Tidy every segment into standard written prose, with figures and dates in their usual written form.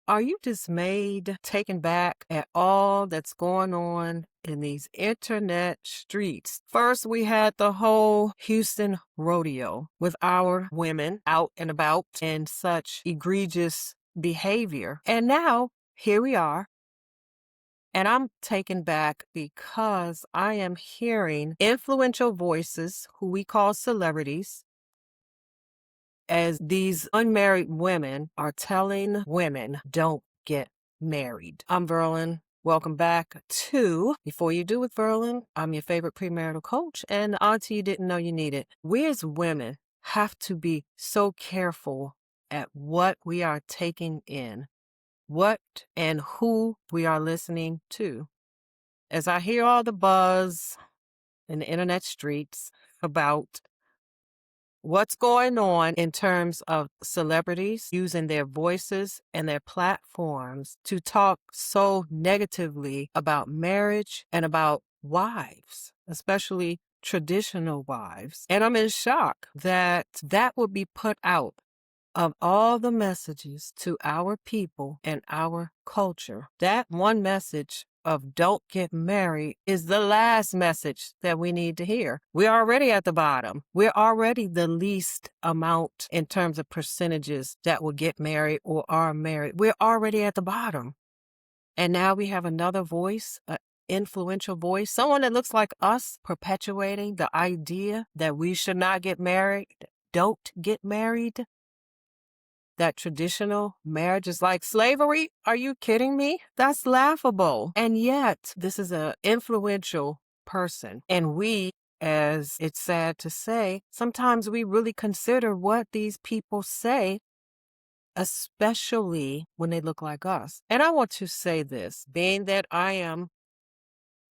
Are you dismayed, taken back at all that's going on in these internet streets? First, we had the whole Houston rodeo with our women out and about in such egregious behavior. And now here we are. And I'm taken back because I am hearing influential voices who we call celebrities as these unmarried women are telling women, don't get married. I'm Verlyn. Welcome back to Before You Do with Verlyn. I'm your favorite premarital coach and the auntie you didn't know you needed. We as women have to be so careful at what we are taking in, what and who we are listening to. As I hear all the buzz in the internet streets about what's going on in terms of celebrities using their voices and their platforms to talk so negatively about marriage and about wives, especially traditional wives. And I'm in shock that that would be put out of all the messages to our people and our culture. That one message of don't get married is the last message that we need to hear. We're already at the bottom. We're already the least amount in terms of percentages that will get married or are married. We're already at the bottom. And now we have another voice, an influential voice, someone that looks like us perpetuating the idea that we should not get married, don't get married. That traditional marriage is like slavery? Are you kidding me? That's laughable. And yet, this is an influential person. And we, as it's sad to say, sometimes we really consider what these people say, especially when they look like us. And I want to say this, being that I am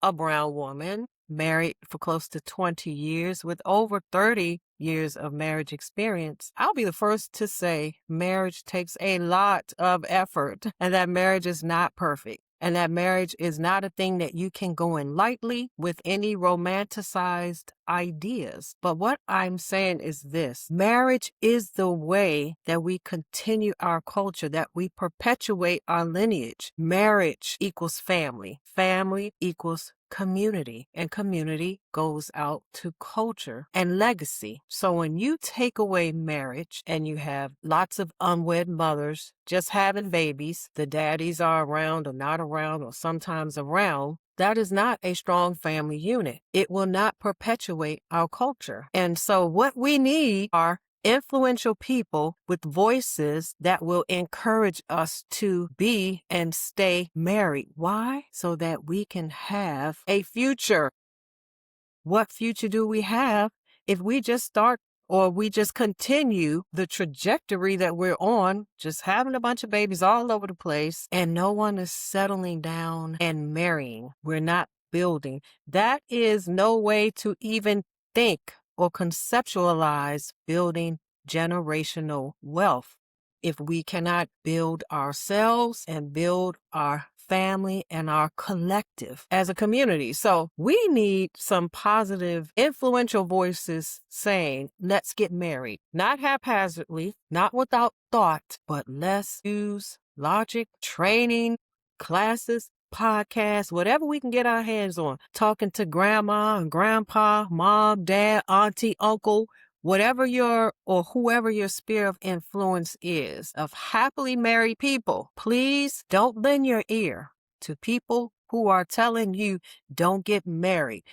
a brown woman, married for close to 20 years with over 30 years of marriage experience, I'll be the first to say marriage takes a lot of effort and that marriage is not perfect. And that marriage is not a thing that you can go in lightly with any romanticized ideas. But what I'm saying is this: marriage is the way that we continue our culture, that we perpetuate our lineage. Marriage equals family. Family equals community, and community goes out to culture and legacy. So when you take away marriage and you have lots of unwed mothers just having babies, the daddies are around or not around or sometimes around, that is not a strong family unit. It will not perpetuate our culture. And so what we need are influential people with voices that will encourage us to be and stay married. Why? So that we can have a future. What future do we have if we just start or we just continue the trajectory that we're on, just having a bunch of babies all over the place and no one is settling down and marrying? We're not building. That is no way to even think or conceptualize building generational wealth if we cannot build ourselves and build our family and our collective as a community. So we need some positive, influential voices saying, let's get married, not haphazardly, not without thought, but let's use logic, training, classes, podcasts, whatever we can get our hands on, talking to grandma and grandpa, mom, dad, auntie, uncle, whatever your or whoever your sphere of influence is, of happily married people. Please don't lend your ear to people who are telling you don't get married.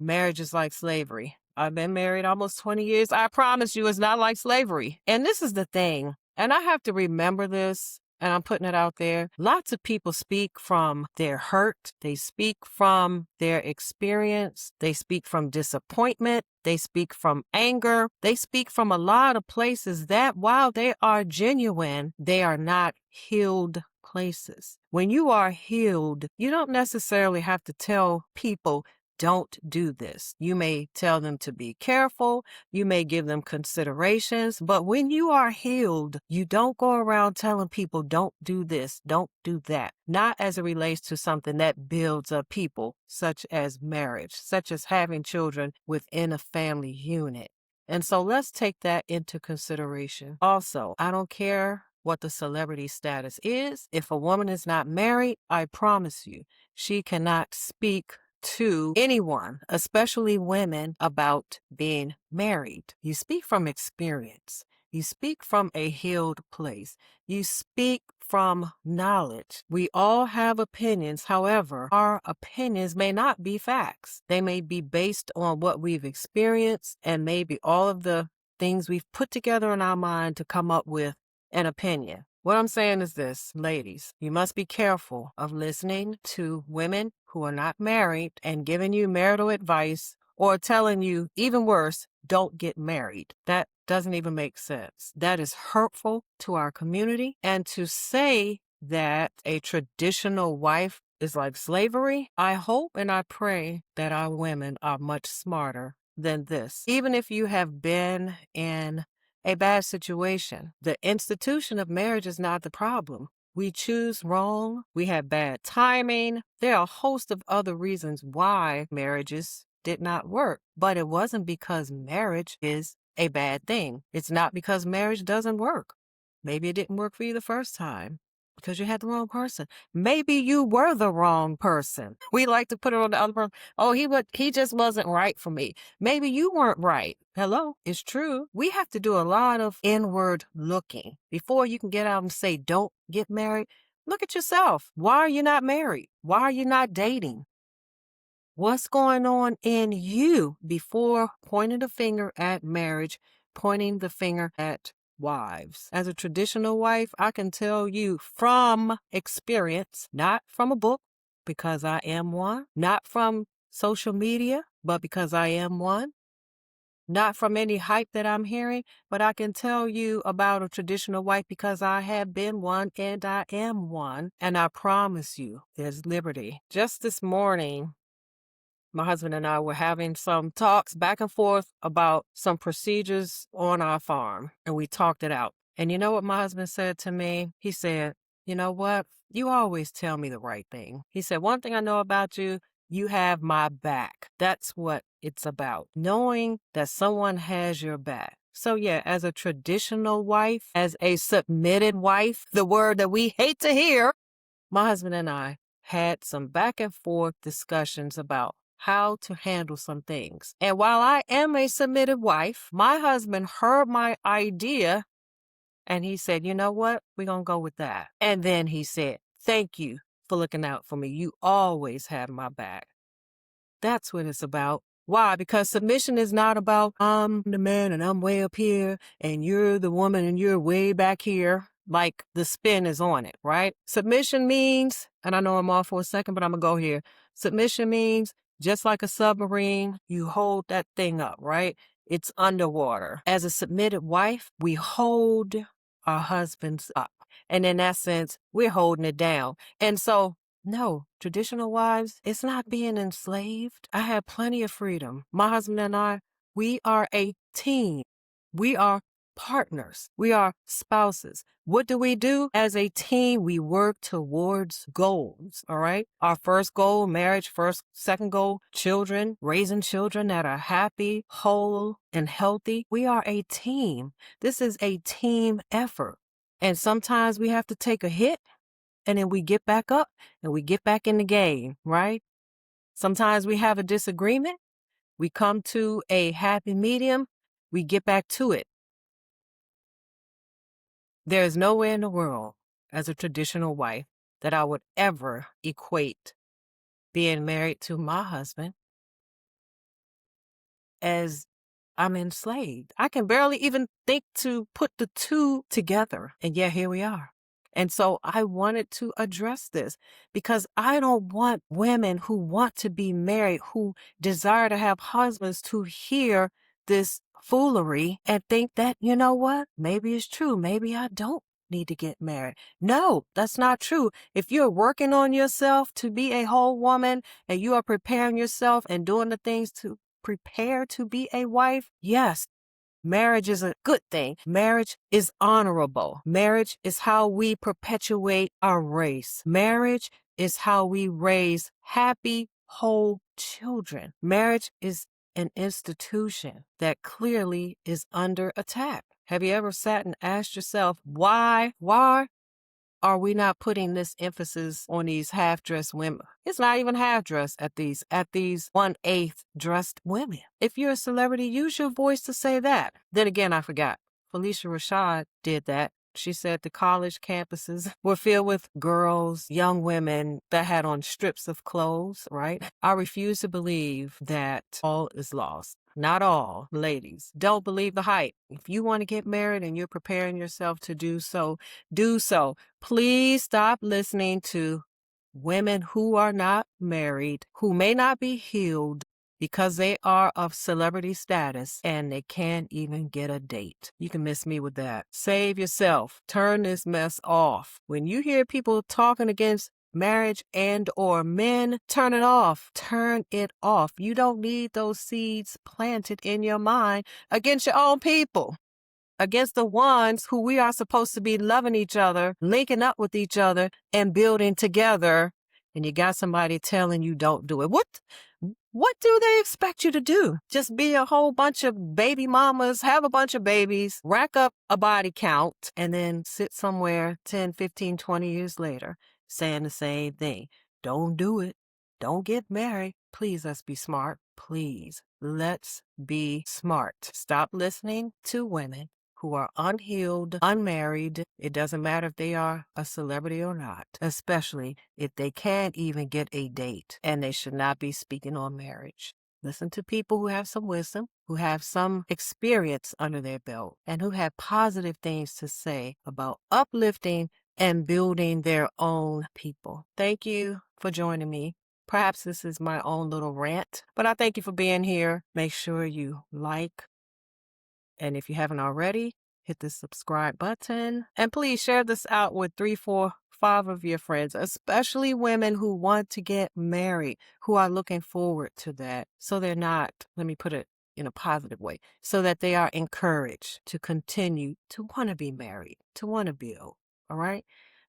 Marriage is like slavery. I've been married almost 20 years. I promise you it's not like slavery. And this is the thing, and I have to remember this, and I'm putting it out there. Lots of people speak from their hurt. They speak from their experience. They speak from disappointment. They speak from anger. They speak from a lot of places that, while they are genuine, they are not healed places. When you are healed, you don't necessarily have to tell people, don't do this. You may tell them to be careful. You may give them considerations. But when you are healed, you don't go around telling people, don't do this, don't do that. Not as it relates to something that builds up people, such as marriage, such as having children within a family unit. And so let's take that into consideration. Also, I don't care what the celebrity status is. If a woman is not married, I promise you, she cannot speak to anyone, especially women, about being married. You speak from experience. You speak from a healed place. You speak from knowledge. We all have opinions. However, our opinions may not be facts. They may be based on what we've experienced and maybe all of the things we've put together in our mind to come up with an opinion. What I'm saying is this, ladies, you must be careful of listening to women who are not married and giving you marital advice or telling you, even worse, don't get married. That doesn't even make sense. That is hurtful to our community. And to say that a traditional wife is like slavery, I hope and I pray that our women are much smarter than this. Even if you have been in a bad situation, the institution of marriage is not the problem. We choose wrong. We had bad timing. There are a host of other reasons why marriages did not work, but it wasn't because marriage is a bad thing. It's not because marriage doesn't work. Maybe it didn't work for you the first time because you had the wrong person. Maybe you were the wrong person. We like to put it on the other person. Oh, he just wasn't right for me. Maybe you weren't right. Hello, it's true. We have to do a lot of inward looking before you can get out and say, don't get married. Look at yourself. Why are you not married? Why are you not dating? What's going on in you before pointing the finger at marriage, pointing the finger at wives? As a traditional wife, I can tell you from experience, not from a book, because I am one, not from social media, but because I am one, not from any hype that I'm hearing, but I can tell you about a traditional wife because I have been one and I am one, and I promise you there's liberty. Just this morning, my husband and I were having some talks back and forth about some procedures on our farm, and we talked it out. And you know what my husband said to me? He said, you know what? You always tell me the right thing. He said, one thing I know about you, you have my back. That's what it's about, knowing that someone has your back. So yeah, as a traditional wife, as a submitted wife, the word that we hate to hear, my husband and I had some back and forth discussions about how to handle some things. And while I am a submitted wife, my husband heard my idea and he said, you know what? We're going to go with that. And then he said, thank you for looking out for me. You always have my back. That's what it's about. Why? Because submission is not about, I'm the man and I'm way up here and you're the woman and you're way back here. Like the spin is on it, right? Submission means, and I know I'm off for a second, but I'm going to go here. Submission means just like a submarine, you hold that thing up, right? It's underwater. As a submitted wife, we hold our husbands up. And in that sense, we're holding it down. And so no, traditional wives, it's not being enslaved. I have plenty of freedom. My husband and I, we are a team. We are partners. We are spouses. What do we do? As a team, we work towards goals, all right? Our first goal, marriage. Second goal, children, raising children that are happy, whole, and healthy. We are a team. This is a team effort. And sometimes we have to take a hit. And then we get back up and we get back in the game, right? Sometimes we have a disagreement. We come to a happy medium. We get back to it. There is nowhere in the world as a traditional wife that I would ever equate being married to my husband as I'm enslaved. I can barely even think to put the two together. And yet here we are. And so I wanted to address this because I don't want women who want to be married, who desire to have husbands, to hear this foolery and think that, you know what, maybe it's true. Maybe I don't need to get married. No, that's not true. If you're working on yourself to be a whole woman and you are preparing yourself and doing the things to prepare to be a wife, yes, marriage is a good thing. Marriage is honorable. Marriage is how we perpetuate our race. Marriage is how we raise happy, whole children. Marriage is an institution that clearly is under attack. Have you ever sat and asked yourself, why are we not putting this emphasis on these half-dressed women? It's not even half-dressed at these 1/8 dressed women. If you're a celebrity, use your voice to say that. Then again, I forgot. Felicia Rashad did that. She said the college campuses were filled with girls, young women that had on strips of clothes, right? I refuse to believe that all is lost. Not all, ladies. Don't believe the hype. If you want to get married and you're preparing yourself to do so, do so. Please stop listening to women who are not married, who may not be healed because they are of celebrity status and they can't even get a date. You can miss me with that. Save yourself. Turn this mess off. When you hear people talking against marriage and or men, turn it off. Turn it off. You don't need those seeds planted in your mind against your own people, against the ones who we are supposed to be loving each other, linking up with each other, and building together. And you got somebody telling you don't do it. What do they expect you to do? Just be a whole bunch of baby mamas, have a bunch of babies, rack up a body count, and then sit somewhere 10, 15, 20 years later saying the same thing. Don't do it. Don't get married. Please, let's be smart. Please, let's be smart. Stop listening to women who are unhealed, unmarried. It doesn't matter if they are a celebrity or not, especially if they can't even get a date, and they should not be speaking on marriage. Listen to people who have some wisdom, who have some experience under their belt, and who have positive things to say about uplifting and building their own people. Thank you for joining me. Perhaps this is my own little rant, but I thank you for being here. Make sure you like, and if you haven't already, hit the subscribe button. And please share this out with 3, 4, 5 of your friends, especially women who want to get married, who are looking forward to that. So they're not, let me put it in a positive way, so that they are encouraged to continue to want to be married, to want to build. All right?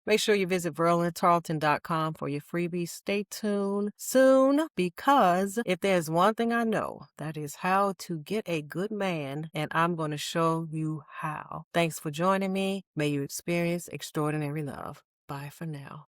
Make sure you visit verlyntarleton.com for your freebies. Stay tuned soon, because if there's one thing I know, that is how to get a good man, and I'm going to show you how. Thanks for joining me. May you experience extraordinary love. Bye for now.